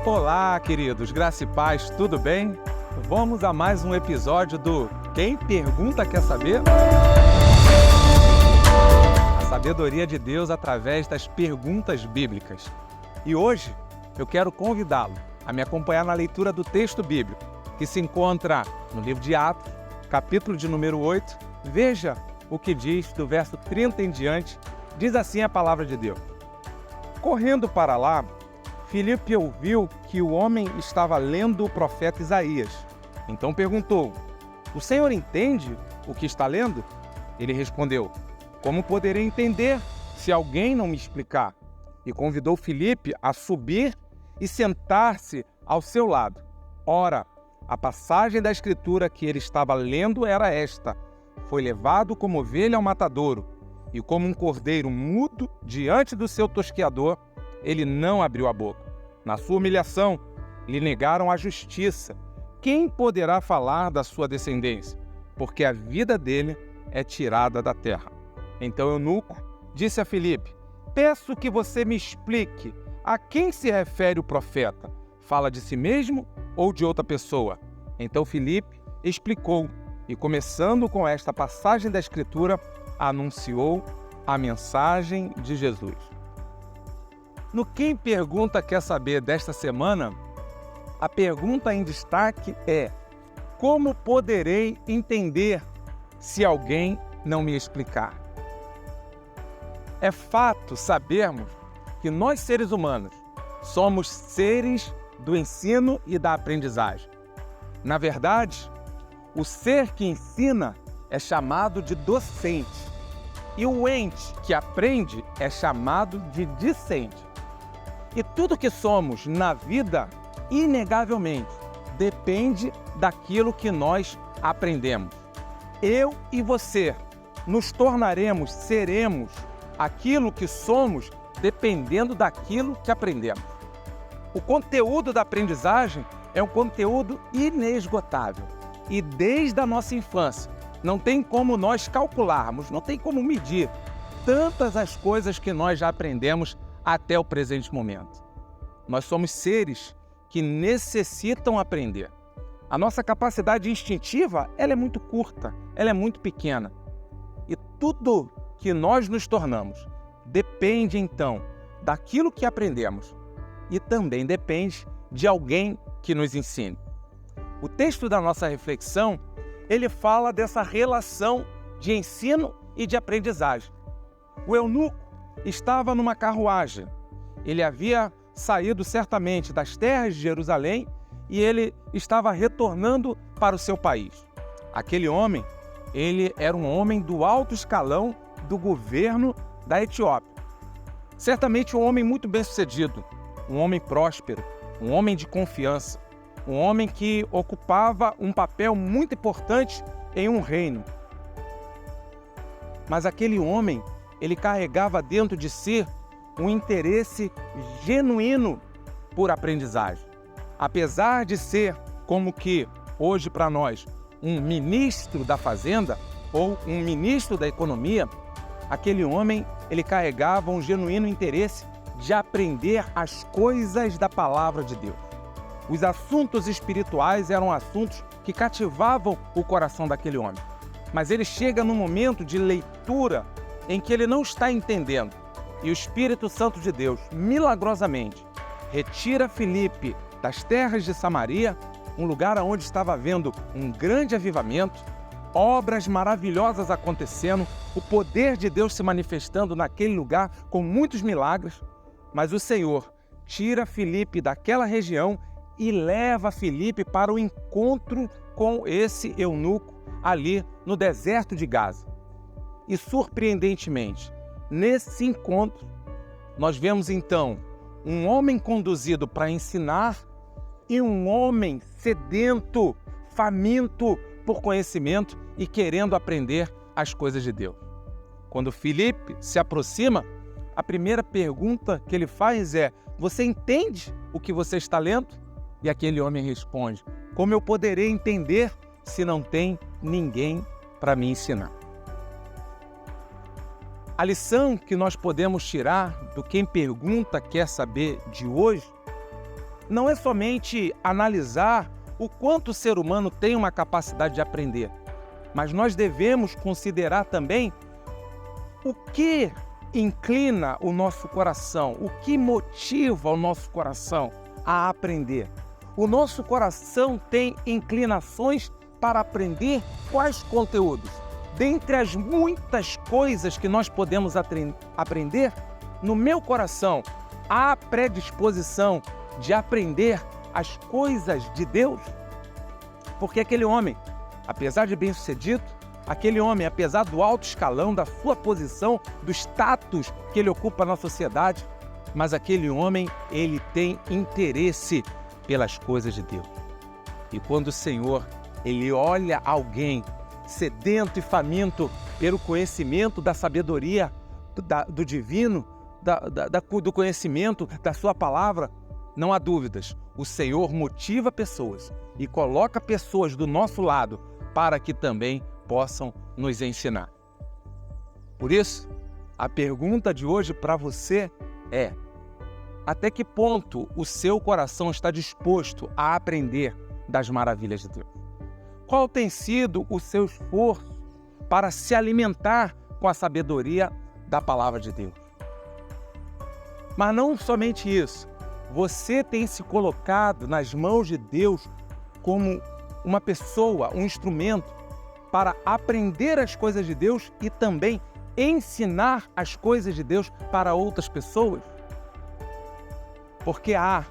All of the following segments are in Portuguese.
Olá, queridos, graça e paz, tudo bem? Vamos a mais um episódio do Quem Pergunta Quer Saber? A sabedoria de Deus através das perguntas bíblicas. E hoje eu quero convidá-lo a me acompanhar na leitura do texto bíblico, que se encontra no livro de Atos, capítulo de número 8. Veja o que diz do verso 30 em diante, diz assim a palavra de Deus. Correndo para lá, Filipe ouviu que o homem estava lendo o profeta Isaías. Então perguntou: "O senhor entende o que está lendo?" Ele respondeu: "Como poderei entender se alguém não me explicar?" E convidou Filipe a subir e sentar-se ao seu lado. Ora, a passagem da escritura que ele estava lendo era esta: "Foi levado como ovelha ao matadouro, e como um cordeiro mudo diante do seu tosqueador, ele não abriu a boca. Na sua humilhação, lhe negaram a justiça. Quem poderá falar da sua descendência? Porque a vida dele é tirada da terra." Então Eunuco disse a Filipe: "Peço que você me explique a quem se refere o profeta. Fala de si mesmo ou de outra pessoa?" Então Filipe explicou e, começando com esta passagem da Escritura, anunciou a mensagem de Jesus. No Quem Pergunta Quer Saber desta semana, a pergunta em destaque é: como poderei entender se alguém não me explicar? É fato sabermos que nós, seres humanos, somos seres do ensino e da aprendizagem. Na verdade, o ser que ensina é chamado de docente e o ente que aprende é chamado de discente. E tudo que somos na vida, inegavelmente, depende daquilo que nós aprendemos. Eu e você nos tornaremos, seremos aquilo que somos dependendo daquilo que aprendemos. O conteúdo da aprendizagem é um conteúdo inesgotável. E desde a nossa infância, não tem como nós calcularmos, não tem como medir tantas as coisas que nós já aprendemos até o presente momento. Nós somos seres que necessitam aprender. A nossa capacidade instintiva, ela é muito curta, ela é muito pequena. E tudo que nós nos tornamos depende, então, daquilo que aprendemos e também depende de alguém que nos ensine. O texto da nossa reflexão, ele fala dessa relação de ensino e de aprendizagem. O eunuco estava numa carruagem. Ele havia saído certamente das terras de Jerusalém e ele estava retornando para o seu país. Aquele homem, ele era um homem do alto escalão do governo da Etiópia. Certamente um homem muito bem-sucedido, um homem próspero, um homem de confiança, um homem que ocupava um papel muito importante em um reino. Mas aquele homem, ele carregava dentro de si um interesse genuíno por aprendizagem. Apesar de ser como que, hoje para nós, um ministro da Fazenda ou um ministro da Economia, aquele homem, ele carregava um genuíno interesse de aprender as coisas da palavra de Deus. Os assuntos espirituais eram assuntos que cativavam o coração daquele homem. Mas ele chega num momento de leitura em que ele não está entendendo. E o Espírito Santo de Deus, milagrosamente, retira Filipe das terras de Samaria, um lugar onde estava havendo um grande avivamento, obras maravilhosas acontecendo, o poder de Deus se manifestando naquele lugar com muitos milagres. Mas o Senhor tira Filipe daquela região e leva Filipe para o encontro com esse eunuco ali no deserto de Gaza. E surpreendentemente, nesse encontro, nós vemos então um homem conduzido para ensinar e um homem sedento, faminto por conhecimento e querendo aprender as coisas de Deus. Quando Filipe se aproxima, a primeira pergunta que ele faz é: "Você entende o que você está lendo?" E aquele homem responde: "Como eu poderei entender se não tem ninguém para me ensinar?" A lição que nós podemos tirar do Quem Pergunta Quer Saber de hoje não é somente analisar o quanto o ser humano tem uma capacidade de aprender, mas nós devemos considerar também o que inclina o nosso coração, o que motiva o nosso coração a aprender. O nosso coração tem inclinações para aprender quais conteúdos? Dentre as muitas coisas que nós podemos aprender, no meu coração há a predisposição de aprender as coisas de Deus? Porque aquele homem, apesar de bem-sucedido, aquele homem, apesar do alto escalão, da sua posição, do status que ele ocupa na sociedade, mas aquele homem, ele tem interesse pelas coisas de Deus. E quando o Senhor, ele olha alguém sedento e faminto pelo conhecimento da sabedoria do divino, do conhecimento da sua palavra, não há dúvidas, o Senhor motiva pessoas e coloca pessoas do nosso lado para que também possam nos ensinar. Por isso, a pergunta de hoje para você é: até que ponto o seu coração está disposto a aprender das maravilhas de Deus? Qual tem sido o seu esforço para se alimentar com a sabedoria da palavra de Deus? Mas não somente isso, você tem se colocado nas mãos de Deus como uma pessoa, um instrumento para aprender as coisas de Deus e também ensinar as coisas de Deus para outras pessoas? Porque há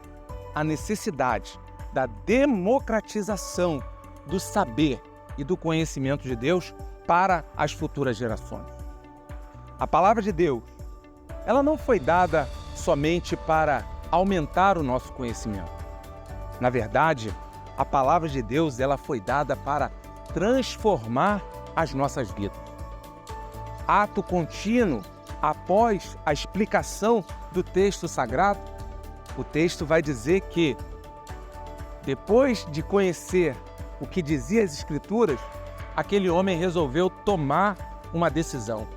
a necessidade da democratização do saber e do conhecimento de Deus para as futuras gerações. A palavra de Deus, ela não foi dada somente para aumentar o nosso conhecimento. Na verdade, a palavra de Deus, ela foi dada para transformar as nossas vidas. Ato contínuo, após a explicação do texto sagrado, o texto vai dizer que, depois de conhecer o que dizia as Escrituras, aquele homem resolveu tomar uma decisão.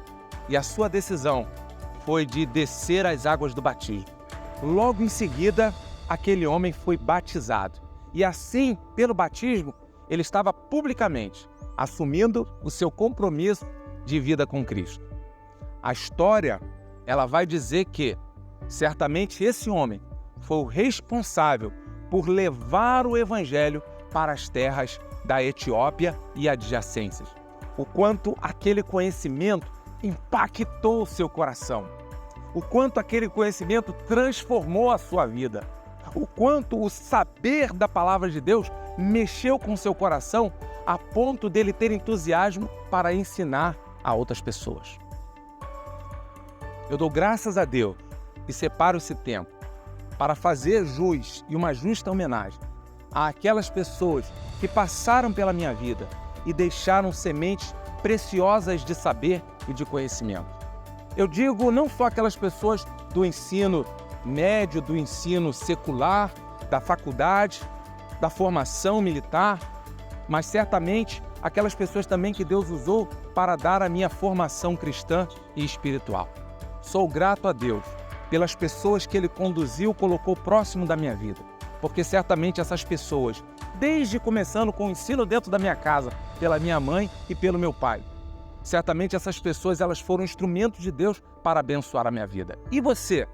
E a sua decisão foi de descer às águas do batismo. Logo em seguida, aquele homem foi batizado. E assim, pelo batismo, ele estava publicamente assumindo o seu compromisso de vida com Cristo. A história, ela vai dizer que, certamente, esse homem foi o responsável por levar o Evangelho para as terras da Etiópia e adjacências. O quanto aquele conhecimento impactou o seu coração. O quanto aquele conhecimento transformou a sua vida. O quanto o saber da palavra de Deus mexeu com o seu coração a ponto dele ter entusiasmo para ensinar a outras pessoas. Eu dou graças a Deus e separo esse tempo para fazer jus e uma justa homenagem àquelas pessoas que passaram pela minha vida e deixaram sementes preciosas de saber e de conhecimento. Eu digo não só aquelas pessoas do ensino médio, do ensino secular, da faculdade, da formação militar, mas certamente aquelas pessoas também que Deus usou para dar a minha formação cristã e espiritual. Sou grato a Deus pelas pessoas que Ele conduziu, colocou próximo da minha vida, porque certamente essas pessoas, desde começando com o ensino dentro da minha casa, pela minha mãe e pelo meu pai, certamente essas pessoas, elas foram instrumentos de Deus para abençoar a minha vida. E você?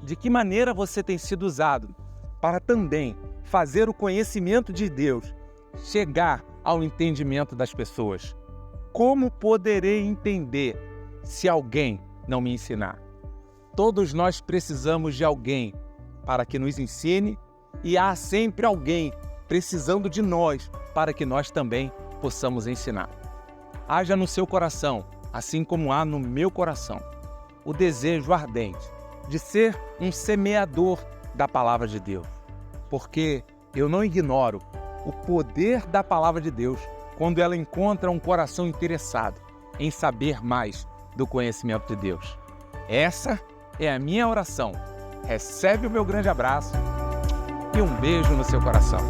De que maneira você tem sido usado para também fazer o conhecimento de Deus chegar ao entendimento das pessoas? Como poderei entender se alguém não me ensinar? Todos nós precisamos de alguém para que nos ensine e há sempre alguém precisando de nós para que nós também possamos ensinar. Haja no seu coração, assim como há no meu coração, o desejo ardente de ser um semeador da palavra de Deus, porque eu não ignoro o poder da palavra de Deus quando ela encontra um coração interessado em saber mais do conhecimento de Deus. Essa é a minha oração. Recebe o meu grande abraço e um beijo no seu coração.